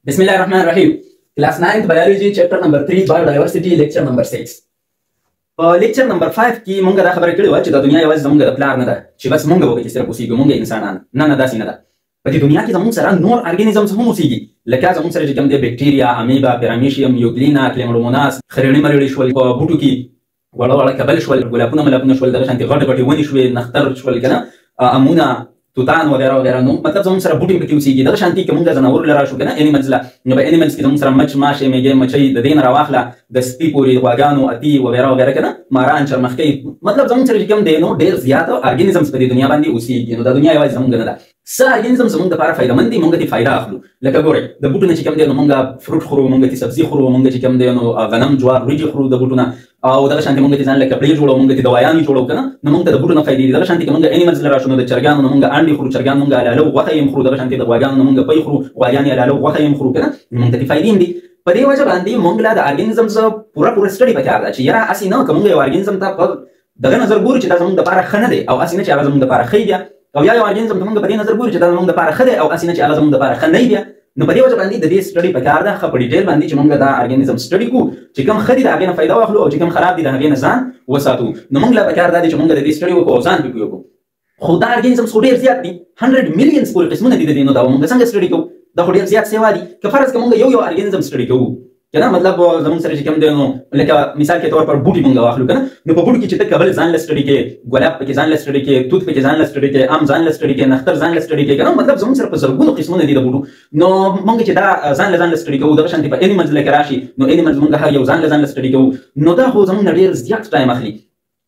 بسم الله الرحمن الرحیم. کلاس 9 بایولوژي چپټر نمبر 3 بایوډایورسټي لیکچر نمبر 6. په لیکچر نمبر 5 کې مونږ دا خبره کړې و چې د دنیا یوازې زمونږ د پلار نه ده چې بس مونږ وګورئ چې صرف اوسېږو مونږ انسانان نه داسې نه ده. په دې دنیا کې زمونږ سره نور ارګانیزمز هم اوسېږي لکه زمونږ سره چې کوم دي بکټیریا، امیبا، پیراميشیم، یوګلینا، کلیمروموناس، خریړي مرړي شول، په بوټو کې وړه وړه کبل شول، ګلابونه ملابونه شول، دغه شانتي غټ غټې ونې شوې، نختر شول کنه، امونه، توتان وغیرہ وغیرہ. نو مطلب زموږ سره بوټي پکې اوسېږي. دغه شانتي که مونږ ځناور لرا شو کنه انیملز لا، نو په انیملز کې زموږ سره مچ، ماشه، میږي، مچۍ، د دې نه راواخله د سپي پورې، غواګانو، اتی وغیرہ وغیرہ کنه، ماران، چرمښکۍ. مطلب زموږ سره چې کوم دی نو ډېر زیات ارګانیزمز په دې دنیا باندې اوسېږي. نو د دنیا یوازې زموږ نه ده. څه ارګانیزم زموږ دپاره فایدهمند دي، مونږ ترې فایده اخلو. لکه ګورئ د بوټو نه چې کوم دی نو مونږ فروټ خورو، مونږ ترې سبزي خورو، مونږ چې کوم دی نو غنم، جوار، وریجې خورو د بوټو نه، او دغه شانتي مونږ ترې ځان له کپړې جوړو، مونږ ترې دوايانې جوړو کنه. نو مونږ ته د بوټو نه فایدې دي. دغه شانتي که مونږ انیملز لرا شو نو د چرګانو نه مونږ انډې خورو، چرګان مونږ حلاله غوښه یې خورو، دغه شانتي د غواګانو نه مونږ پۍ خورو، غواګانې حلاله غوښه یې خورو کنه. مونږ ته دې فایدې هم دي. په دې وجه باندې مونږ له د ارګانیزمز پوره سټډي پکار ده چې یاره هسې نه که مونږ یو ارګانیزم ته په دغه نظر ګورو چې دا زموږ دپاره ښه نه دی او هسې نه چې هغه زموږ دپاره ښه بیا، او یا یو ارګانیزم ته مونږ په دې نظر ګورو چې دا زموږ دپاره ښه دی او هسې نه چې هغه زموږ دپاره ښه نه بیا. نو په دې وجه باندې د دې سټډي پکار ده ښه په ډیټیل باندې چې مونږ دا ارګانیزم سټډي کوو چې کوم ښه دي د هغې نه فایده واخلو او چې کوم خراب دي د هغې نه ځان وساتو. نو مونږ له پکار دا دی چې مونږ د دې سټډي وکړو او ځان پرې پوه کړو. خو دا ارګانیزمز خو ډېر زیات دي، 100 ملیونز پورې قسمونه دي د دې. نو دا مونږ څنګه سټډي کوو؟ دا خو ډېر زیات سیوا دي. که فرض که مونږ یو ارګانیزم سټډي کوو کنه، مطلب زموږ سره چې کوم دی نو لکه مثال کې طور پر بوټي مونږ واخلو کنه، نو په بوټو کې چې ته کبل ځان له سټډي کې، ګلاب پکې ځان له سټډي کې، توت پکې ځان له سټډي کې، ام ځان له سټډي کې، نختر ځان له سټډي کې کنه. مطلب زموږ سره په زرګونو قسمونه دي د بوټو. نو مونږ چې دا ځان له سټډي کوو دغه شانتي په انیملز لکه راشي نو انیملز مونږ هر یو ځان له سټډي کوو. نو دا خو زموږ نه ډېر زیات ټایم اخلي.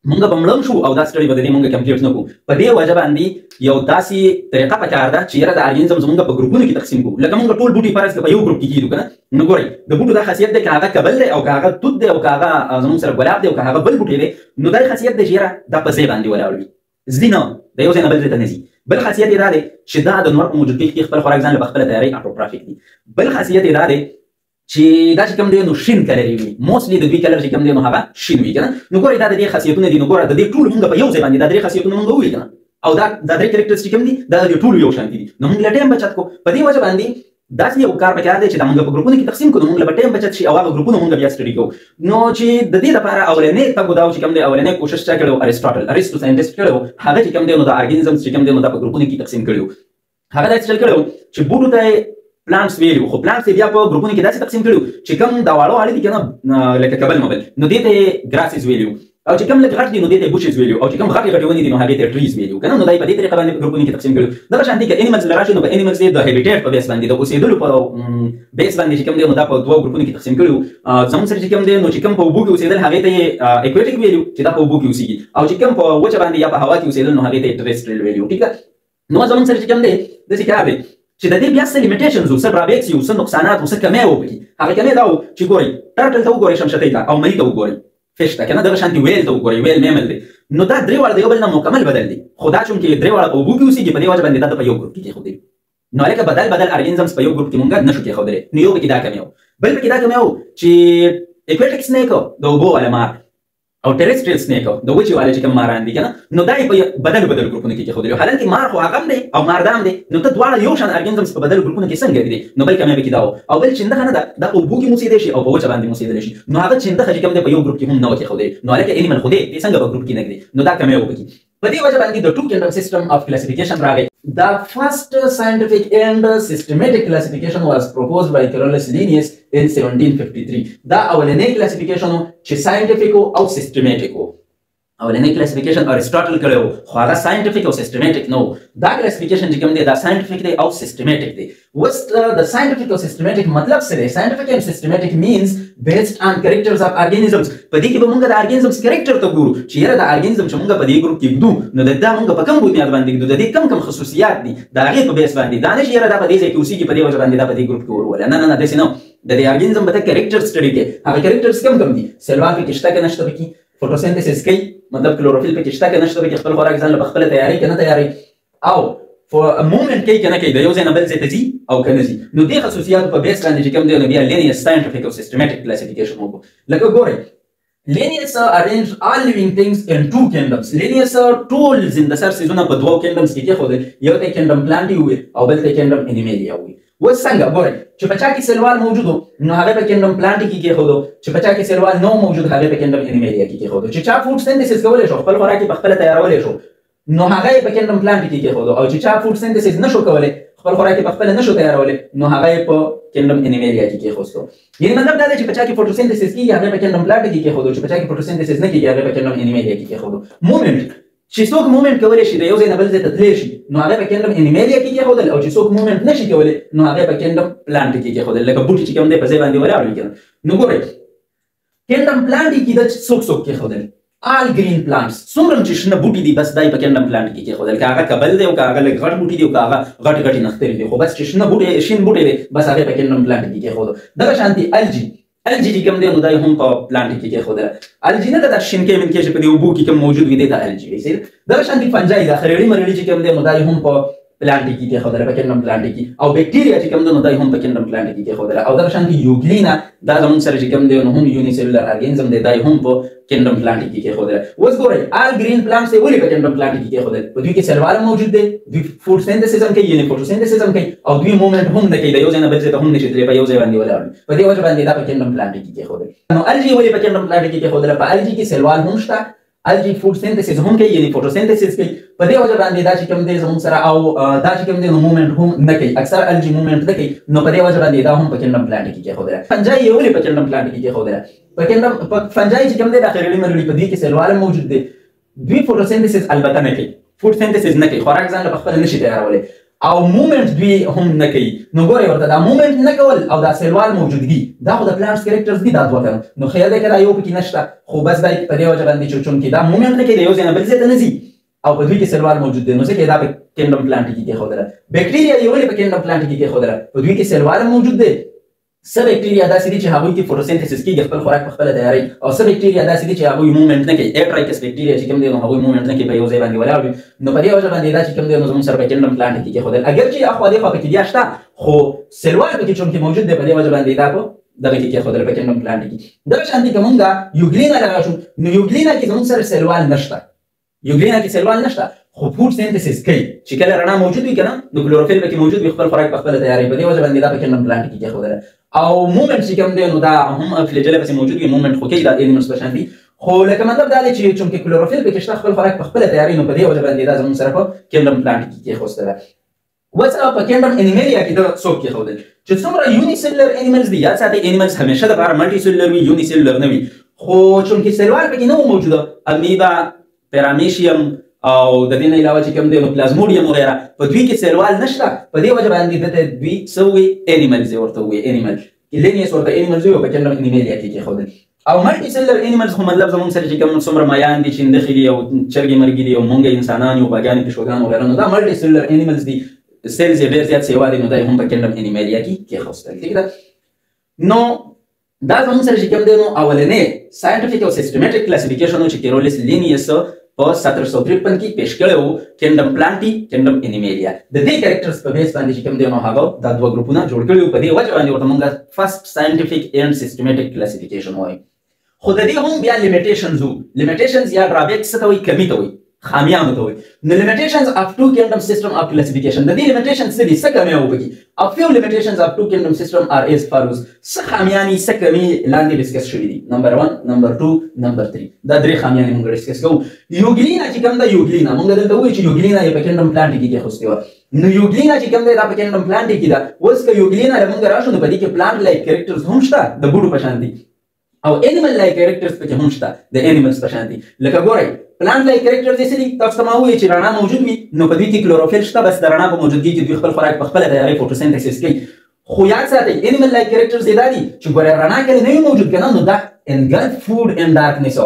مونږ به مړه شو او دا سټډي به د دې مونږ کمپلیټ نه کړو. په دې وجه باندې یو داسې طریقه پکار ده چې یاره د ارګانیزم زمونږ په ګروپونو کې تقسیم کړو. لکه مونږ ټول بوټي فرض کړه په یو ګروپ کې کېږدو کنه. نو ګورئ د بوټو دا خاصیت دی که هغه کبل دی او که هغه توت دی او که هغه زموږ سره ګلاب دی او که هغه بل بوټی دی، نو دا خاصیت دی چې یاره دا په ځای باندې ولاړ وي، ځي نه، د یو ځای نه بل ځای ته نه ځي. بل خاصیت یې دا دی چې دا د نور په موجودګۍ کې خپل خوراک ځان له پخپله تیاری اټوټرافیک دي. بل خاصیت یې دا دی چې دا چې کوم دی نو شین کلر وي، موستلی د دوی کلر چې کوم دی نو هغه شین وي کنه. نو ګورئ دا د دې خاصیتونه دي. نو ګوره د دې ټولو مونږ په یو ځای باندې دا درې خاصیتونه مونږ وویل کنه، او دا درې کریکټرز چې کوم دي دا د ټولو یو شان دي. نو مونږ له ټایم بچت کوو. په دې وجه باندې داسې یو کار پکار دی چې دا مونږ په ګروپونو کې تقسیم کړو، نو مونږ له به ټایم بچت شي او هغه ګروپونه مونږ بیا سټډي کوو. نو چې د دې لپاره اولنی تګ دا و چې کوم دی اولنی کوشش چا کړی و؟ ارسطو ساینټسټ کړی و. هغه چې کوم دی نو د ارګانیزمز چې کوم دی نو دا په ګروپونو کې تقسیم کړي و. هغه داسې چل کړی و چې بوټو ته پلانټس ویلي وو، خو پلانټس بیا په ګروپونو کې داسې تقسیم کړي چې کوم دا واړه واړه دي کنه لکه کبل مبل، نو دې ته ګراسز ویلي وو، او چې کوم لږ غټ دي نو دې ته بوشز ویلي وو، او چې کوم غټې غټې ونې دي نو هغې ته ټریز ویلي وو کنه. نو دا یې په دې طریقه باندې په ګروپونو کې تقسیم کړي. دغه شانتي که انیملز له راشي نو په انیملز یې د هیبیټیټ په بیس باندې د اوسېدلو په بیس باندې چې کوم دی نو دا په دوه ګروپونو کې تقسیم کړي وو. زموږ سره چې کوم دی نو چې کوم په اوبو کې اوسېدل هغې ته یې اکویټیک ویلي وو چې دا په اوبو کې اوسېږي، او چې کوم په وچه باندې یا په هوا کې اوسېدل نو هغې ته یې ټریسټریل ویلي وو. ټیک ده. نو زموږ سره چې کوم دی داسې کار دی چې د دې بیا څه لیمیټیشنز وو، څه ډرابیکس وو، څه نقصانات وو، څه کمی وو پکې. هغه کمی دا وو چې ګورئ ټرټل ته وګورئ، شمشتۍ ته او ملي ته وګورئ، فش ته کنه، دغه شانتي ویل ته وګورئ، ویل میمل دی. نو دا درې واړه د یو بل نه مکمل بدل دي، خو دا چونکې درې واړه په اوبو کې اوسېږي په دې وجه باندې دا په یو ګروپ کې کېښودي. نو هلکه بدل ارګانیزمز په یو ګروپ کې مونږ نشو کېښودلی. نو یو پکې دا کمی وو. بل پکې دا کمی وو چې اکویټیک سنیک د اوبو والا مار او ټریسټریل سنیک د وچې والا چې کوم ماران دي کنه، نو دا یې په بدل ګروپونو کې کېښودلي. حالانکې مار خو هغه هم دی او مار دا هم دی، نو ته دواړه یو شان ارګانیزمز په بدل ګروپونو کې څنګه دي؟ نو بل کمی پکې دا وو. او بل چنده نه ده، دا په اوبو کې اوسېدی شي او په وچه باندې اوسېدلی شي. نو هغه چنده چې کوم دی په یو ګروپ کې هم نه وه کېښودلی. نو هلکه انیمل خو دی څنګه په ګروپ کې نه ږدي؟ نو دا کمی وو پکې. په دې وجه باندې د ټو کینډم سیسټم اف کلاسیفیکیشن راغی. The first scientific and systematic classification was proposed by Carolus Linnaeus in 1753. دا اولنی کلاسیفیکیشن چې ساینټیفیک او سیستماټیک و. اولنی کلاسیفیکیشن ارسطاټل کړی و، خو هغه ساینټیفیک او سیستماټیک نه و. دا کلاسیفیکیشن چې کوم دی دا ساینټیفیک دی او سیستماټیک دی. اوس د ساینټیفیک او سیستماټیک مطلب څه دی؟ ساینټیفیک اینڈ سیستماټیک مینز بیسډ آن کریکټرز اف ارګانیزمز. په دې کې به مونږ د ارګانیزمز کریکټر ته ګورو چې یاره د ارګانیزم چې مونږ په دې ګروپ کې ږدو نو د دا مونږ په کوم بنیاد باندې ږدو، د دې کوم خصوصیات دي د هغې په بیس باندې. دا نه چې یاره دا په دې ځای کې اوسېږي په دې وجه باندې دا په دې ګروپ کې ورولې. نه نه نه داسې نه. د دې ارګانیزم به ته کریکټر سټډي کوې. هغه کریکټرز کوم دي؟ سیلوال پکې شته که نشته پکې، فوټوسنتھسس کوي مطلب کلوروفیل پکې شته که نشته پکې، خپل خوراک ځان له پخپله تیاری که نه تیاری، او مومنټ کوي که نه کوي، د یو ځای نه بل ځای ته ځي او که نه ځي. نو دې خصوصیاتو په بیس باندې چې کوم دی نو بیا لینیس ساینټیفیک او سیسټماټیک کلاسیفیکیشن وکړو. لکه ګورئ Linnaeus arranged all living things in two kingdoms. Linnaeus ټول زنده سر څیزونه په دوو کینډمز کې کېښودل. یو ته کینډم پلانټي وویل او بل ته کینډم انیمیلیا وویل. اوس څنګه ګورئ چې په چا کې سیلوال موجود نو هغه په کینډم پلانټ کې کېښودو، چې په چا کې سیلوال نو موجود هغه په کینډم انیمالیا کې کېښودو. چې چا فوډ سنتھسس کولی شو خپل خوراک په خپله تیارولی شو نو هغه یې په کینډم پلانټ کې کېښودو، او چې چا فوډ سنتھسس نشو کولی خپل خوراک په خپله نشو تیارولی نو هغه یې په کینډم انیمالیا کې کېښوستو. یعنې مطلب دا دی چې په چا کې فوټوسنتھسس کېږي هغه په کینډم پلانټ کې کېښودو، چې په چا کې فوټوسنتھسس نه کېږي هغه په کینډم انیمالیا کې کېښودو. مومنټ چې څوک مومنټ کولی شي د یو ځای نه بل ځای ته تللی شي نو هغه په کینډم انیمالیا کې کېښودل، او چې څوک مومنټ نشي کولی نو هغه په کینډم پلانټ کې کېښودل. لکه بوټي چې کوم دی په ځای باندې ولاړ وي کنه. نو ګورئ کینډم پلانټ کې د څوک کېښودل آل گرین پلانټس، څومره چې شنه بوټي دي بس دای په کینډم پلانټ کې کېښودل، که هغه کبل دی او که هغه لږ غټ بوټي دي او که هغه غټې نښترې دي، خو بس چې شنه بوټي شین بوټي دی بس هغه په کینډم پلانټ کې کېښودو. دغه شانتي الجی چې کوم دی نو دا هم په پلانټ کې کېښودله. الجی نه دا شینکې منکې چې په دې اوبو کې کوم موجود وي دی ته الجی وایي. دغه شانتي فنجای دا خریړي مرړي چې کوم دی نو دا هم په پلانټ کې کېښودله، په کینډم پلانټ کې. او بکټیریا چې کوم دی نو دا هم په کینډم پلانټ کې کېښودله. او دغه شانتي یوګلینا دا زموږ سره چې کوم دی نو هم یونیسیلولر ارګانیزم دی دا هم په کینډم پلانټ کې کېښودله. اوس ګورئ آل گرین پلانټس یې ولې په کینډم پلانټ کې کېښودل؟ په دوی کې سیلوال موجود دی، دوی فوډ سنتھسس هم کوي یعنې فوټوسنتھسس هم کوي، او دوی مومنټ هم نه کوي، د یو ځای نه بل ځای ته هم نشي تللی، په یو ځای باندې ولاړ وي. په دې وجه باندې دا په کینډم پلانټ کې کېښودل. نو الجی ولې په کینډم پلانټ کې کېښودله؟ په الجی کې سیلوال هم شته، الجی فوډ سنتھسس هم کوي یعنې فوټوسنتھسس کوي. په دې وجه باندې دا چې کوم دی زموږ سره او دا چې کوم دی نو مومنټ هم نه کوي، اکثر الجی مومنټ نه کوي، نو په دې وجه باندې دا هم په کینډم پلانټ کې کېښودله. فنجای یې ولې په کینډم پلانټ کې کېښودله؟ په کینډم فنجای چې کوم دی دا خریړي مرړي په دې کې سیلوال موجود دی، دوی فوټوسنتھسس البته نه کوي، فوډ سنتھسس نه کوي، خوراک ځان له خپله نشي تیارولی، او مومنټ دوی هم نه کوي. نو ګورئ ورته دا مومنټ نه کول او دا سیلوال موجودګي دا خو د پلانټس کریکټرز دي دا دوه کنه. نو خیال دی که دا یو پکې نشته، خو بس دا په دې وجه باندې چې چونکې دا مومنټ نه کوي د یو ځای نه بل ځای ته نه ځي او په دوی کې سیلوال موجود دی نو ځکه دا په کینډم پلانټ کې کېښودله. بکټیریا یې ولې په کینډم پلانټ کې کېښودله؟ په دوی کې سیلوال موجود دی. څه بکټیریا داسې دي چې هغوی کې فوټوسنتھسس کېږي، خپل خوراک په خپله تیاروي، او څه بکټیریا داسې دي چې هغوی مومنټ نه کوي. ایټرایکس بکټیریا چې کوم دی نو هغوی مومنټ نه کوي، په یو ځای باندې ولاړ وي. نو په دې وجه باندې دا چې کوم دی نو زموږ سره په کینډم پلانټ کې کېښودل. اگر چې اخوا دېخوا پکې بیا شته خو سیلوال پکې چونکې موجود دی په دې وجه باندې دا په دغه کې کېښودل په کینډم پلانټ کې. دغه شانتي که مونږ یوګلینا ته راشو نو یوګلینا کې زموږ سره سیلوال نشته، یوګلینا کې سیلوال نشته، خو فوډ سنتھسس کوي. چې کله رڼا موجود وي کنه نو کلوروفیل پکې موجود وي، خپل خوراک په خپله تیاروي، په دې وجه باندې دا په کینډم پلانټ کې کېښودله. او مومنټ چې کوم دی نو دا هم فلیجله پسې موجود وي، مومنټ خو کوي دا انیملز په شان دي، خو لکه مطلب دا دی چې چونکې کلوروفیل پکې شته خپل خوراک په خپله تیاروي نو په دې وجه باندې دا زموږ سره په کینډم پلانټ کې کېښودله. اوس په کینډم انیمالیا کې دا څوک کېښودل چې څومره یونیسیلولر انیملز دي. یاد ساتئ انیملز همیشه دپاره ملټي سیلولر وي، یونیسیلولر نه وي، خو چونکې سیلوال پکې نه و موجوده، امیبا، پیرامیشیم او د دې نه علاوه چې کوم دی نو پلازموډیم وغیره په دوی کې سیلوال نشته، په دې وجه باندې دته دوی څه ووایي انیملز یې ورته ووایي، انیمل لینیس ورته انیملز ووایي په کینډم انیمالیا کې کېښودل. او ملټي سیلولر انیملز خو مطلب زموږ سره چې کوم څومره مایان دي، چندخې دي او چرګې مرګې دي او مونږ انسانان یو غواګانې پیشوګان وغیره، نو دا ملټي سیلولر انیملز دي، سیلز یې ډېر زیات سیوا دي، نو دا یې هم په کینډم انیمالیا کې کېښودل. ٹھیک ده. نو دا زموږ سره چې کوم دی نو اولنی ساینټیفیک او سیسټمیټیک کلاسیفیکیشن و چې کیرولیس لینیس په 1753 کې پیش کړی و، کینډم پلانټي، کینډم انیمالیا. د دې کریکټرز په بیس باندې چې کوم دی نو هغه دا دوه ګروپونه جوړ کړي وو. په دې وجه باندې ورته مونږ فرست ساینټیفیک اینډ سیسټمیټیک کلاسیفیکیشن وایو. خو د دې هم بیا لیمیټیشنز وو. لیمیټیشنز یا ډرابیکس څه ته وایي؟ کمی ته وایي، خامیانو ته وایي. نو لیمیټیشنز اف ټو کینډم سیسټم اف کلاسیفیکیشن، د دې لیمیټیشنز څه دي؟ څه کمی وو پکې؟ A few limitations of two kingdom system are as follows. څه خامیانې څه کمي لاندې ډسکس شوي دي. نمبر 1، نمبر 2، نمبر 3. دا درې خامیانې مونږ ډسکس کوو. یوګلینا چې کوم ده، یوګلینا مونږ دلته ووایو چې یوګلینا یې په کینډم پلانټ کې کېښوستې وه. نو یوګلینا چې کوم دی دا په کینډم پلانټ کې ده. اوس که یوګلینا له مونږ راشو نو په دې کې پلانټ لایک کریکټرز هم شته د بوټو په شان دي، او انیمل لایک کریکټرز پکې هم شته د انیملز په شان دي. لکه ګورئ پلانټ لایک کریکټرز یې څه دي؟ تاسو ته ما ووایي چې رڼا موجود وي نو په دوی کې کلوروفیل شته، بس د رڼا په موجودګۍ کې دوی خپل خوراک په خپله تیاروي، فوټوسنتھسس کوي. خو یاد ساتئ انیمل لایک کریکټرز یې دا دي چې ګورئ رڼا کله نه وي موجود که نه نو دا انګلف فوډ ان ډارکنیس.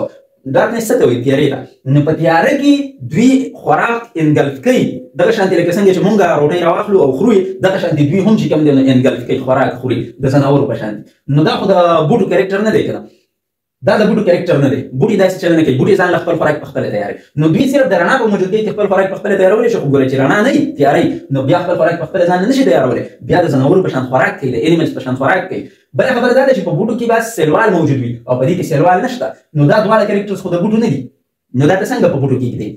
ډارکنیس څه ته وایي؟ تیارې ته. نو په تیاره کې دوی خوراک انګلف کوي، دغه شانتې لکه څنګه چې مونږ روټۍ راواخلو او خورو یې، دغه شانتې دوی هم چې کوم دی نو انګلف کوي، خوراک خوري د ځناورو په شانتې. نو دا خو د بوټو کریکټر نه دی که نه، دا د بوټو کریکټر نه دی. بوټي داسې چل نه کوي، بوټي ځان له خپل خوراک په خپله تیاروي. نو دوی صرف د رڼا په موجودګۍ کې خپل خوراک په خپله تیارولی شي، خو ګورئ چې رڼا نه وي تیاری نو بیا خپل خوراک په خپله ځان نه شي تیارولی، بیا د ځناورو په شان خوراک کوي، د انیملز په شان خوراک کوي. بله خبره دا ده چې په بوټو کې بس سیلوال موجود وي او په دې کې سیلوال نشته، نو دا دواړه کریکټرز خو د بوټو نه دي. نو دا ته څنګه په بوټو کې دی؟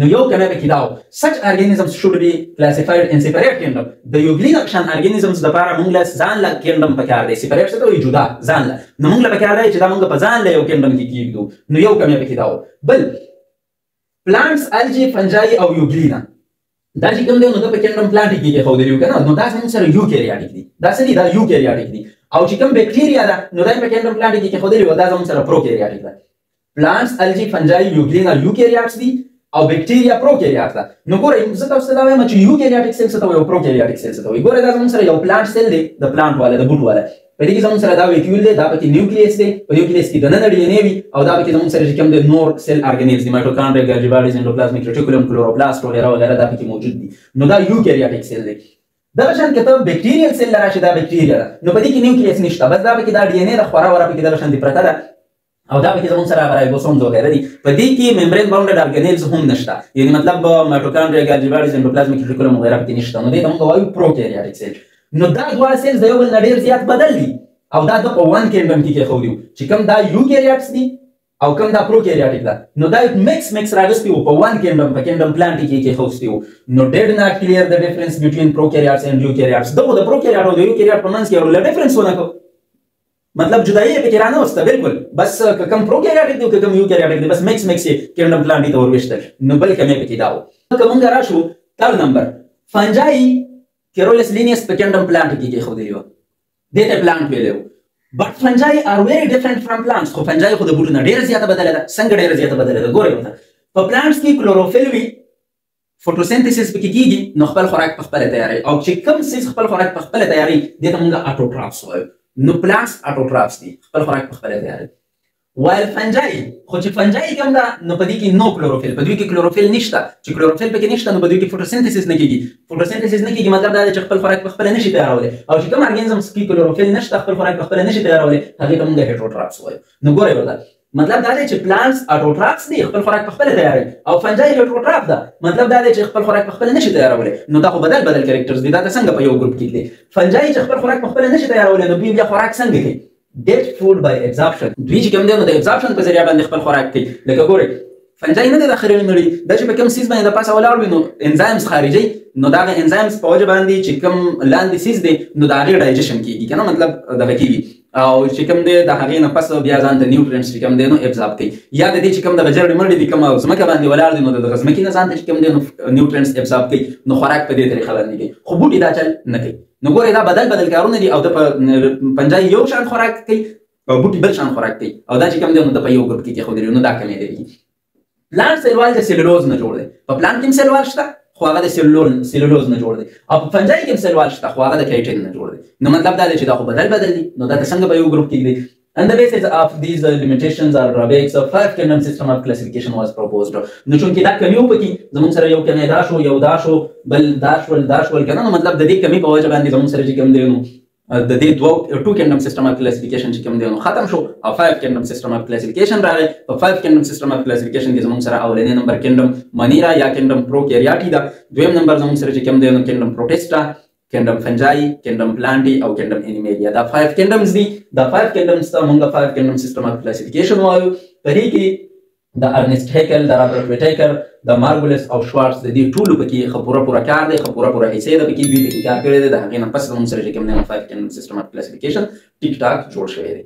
نو یو کمی پکې دا و such organisms should be classified in separate kingdom د یوګلین اکشن organisms دپاره موږ له ځان له کینډم پکار دی separate څه ته وایي جدا ځان له نو موږ له پکار دی چې دا موږ په ځان له یو کینډم کې کېږدو نو یو کمی پکې دا و بل plants algae fungi او یوګلینا دا چې کوم دی نو د په کینډم پلانټ کې کېښودلي وو که نه نو دا زموږ سره یوکریاټیک دي دا څه دي دا یوکریاټیک دي او چې کوم بیکټیریا ده نو دا یې په کینډم پلانټ کې کېښودلي وو دا زموږ سره پروکریاټیک ده plants algae fungi یوګلینا یوکریاټس دي او بیکټیریا پروکریاټ ده نو ګورئ زه تاسو ته دا وایم چې یوکریاټیک سیل څه ته وایي او پروکریاټیک سیل څه ته وایي ګورئ دا زموږ سره یو پلانټ سیل دی د پلانټ والا د بوټ والا په دې کې زموږ سره دا ویکیول دی دا پکې نیوکلیس دی په نیوکلیس کې دننه ډي ان اے وي او دا پکې زموږ سره چې کوم دی نور سیل ارګانیلز دي مایټوکانډریا ګالجي باډیز انډوپلازمیک ریټیکولم کلوروپلاست وغیره وغیره دا پکې موجود دي نو دا یوکریاټیک سیل دی دا شان کې ته بیکټیریل سیل راشي دا بیکټیریا ده نو په دې کې نیوکلیس نشته بس دا پکې دا ډي ان اے د خورا ورا پکې دا شان دی پرته ده او دا پکې زموږ سره رایبوسومز وغیره دي په دې کې ممبرین باونډډ ارګانیلز هم نشته یعنی مطلب مایټوکانډریا ګالجي باډیز انډوپلازمیک ریټیکولم وغیره پکې نشته نو دې ته موږ وایو پروکریاټیک سیل نو دا دواړه سیلز د یو بل نه ډېر زیات بدل دي او دا د په ون کینډم کې کېښودي وو چې کوم دا یوکریاټس دي او کوم دا پروکریاټیک ده نو دا مکس راغستی وو په ون کینډم په کینډم پلانټ کې کېښوستی وو نو ډیډ ناټ کلیر د ډیفرنس بټوین پروکریاټس اینډ یوکریاټس دغه د پروکریاټ او د یوکریاټ په منځ کې یو ډیفرنس ونه کړو مطلب جدایي پکې رانه وسته بالکل بس که کوم پروکریاټیک دی او که کوم یوکریاټیک دی بس مکس یې کینډم پلانټ ته ورویشتل نو بل کومې پکې دا وو که موږ راشو تھرډ نمبر فنجای کیرولس لینیس په کینډم پلانټ کې کېښودلي وو دې ته پلانټ ویلی وو But fungi are very different from plants. خو fungi خو د بوټو نه ډېره زیاته بدله ده څنګه ډېره زیاته بدله ده ګورئ ورته په plants کې کلوروفیل وي فوټوسنتھسس پکې کېږي نو خپل خوراک په خپله تیاروي او چې کوم څیز خپل خوراک په خپله تیاروي دې ته موږ اټوټرافس وایو نو plants اټوټرافس دي خپل خوراک په خپله تیاروي وایل فنجای خو چې فنجای کوم ده نو په دې کې نو کلوروفیل په دوی کې کلوروفیل نشته چې کلوروفیل پکې نشته نو په دوی کې فوټوسنتھسس نه کېږي فوټوسنتھسس نه کېږي مطلب دا دی چې خپل خوراک په خپله نشي تیارولی او چې کوم ارګانیزمز کې کلوروفیل نشته خپل خوراک په خپله نشي تیارولی هغې ته موږ هیټروټرافس وایو نو ګورئ ورته مطلب دا دی چې پلانټس اټوټرافس دي خپل خوراک په خپله تیاروي او فنجای هیټروټراف ده مطلب دا دی چې خپل خوراک په خپله نشي تیارولی نو دا خو بدل بدل کریکټرز دي دا څنګه په یو ګروپ کې دي فنجای چې خپل خوراک په خپله نشي تیارولی نو دوی بیا خوراک څنګه کوي get food by absorption دوی چې کوم دی نو د absorption په ذریعه باندې خپل خوراک کوي لکه ګورئ فنجای نه دی داخلي نړۍ دا چې په کوم سیز باندې د پاسه ولاړ وي نو انزایمز خارجي نو دا هغه انزایمز په وجه باندې چې کوم لاندې سیز دی نو د هغې ډایجیشن کېږي که نه مطلب دغه کېږي او چې کوم دی د هغې نه پس بیا ځان ته نیوټرینټس چې کوم دی نو ابزارب کوي یا د دې چې کوم دغه جرړې مړې دي کوم ځمکه باندې ولاړ دي نو د دغه ځمکې نه ځان ته چې کوم دی نو نیوټرینټس ابزارب کوي نو خوراک په دې طریقه باندې کوي خو بوټي دا چل نه کوي نو ګورئ دا بدل بدل کارونه دي او د پنجای یو شان خوراک کوي او بوټي بل شان خوراک کوي او دا چې کوم دی نو د په یو ګروپ کې کېښودلي نو دا کمې دی پلانټ سیلوال د سیلولوز نه جوړ دی په پلانټ کې هم سیلوال شته خو هغه د سیلولوز نه جوړ دی او په فنجای کې هم سیلوال شته خو هغه د کیټین نه جوړ دی نو مطلب دا دی چې دا خو بدل بدل دي نو دا څنګه په یو ګروپ کې دي And the basis of these limitations are drawbacks of five kingdom system of classification was proposed. نو چونکې دا کمی و پکې زموږ سره یو کمی دا شو یو دا شو بل دا شول که نه نو مطلب د دې کمی په وجه باندې زموږ سره چې کوم دی نو د دې two kingdom system of classification چې کوم دی نو ختم شو او five kingdom system of classification راغی په five kingdom system of classification کې زموږ سره اولنی نمبر kingdom منیرا یا kingdom prokaryote ده دویم نمبر زموږ سره چې کوم دی نو kingdom protista kingdom fungi, kingdom plantae او kingdom animalia دا 5 kingdoms دي دا 5 kingdoms ته موږ 5 kingdom system of classification وایو په دې کې د ارنست هیکل د رابرټ ویټیکر د مارګولس او شوارټز د دې ټولو پکې ښه پوره کار دی ښه پوره حصې ده پکې دوی پکې کار کړی دی د هغې نه پس زموږ سره چې کوم دی 5 kingdom system of classification ټیک ټاک جوړ شوی دی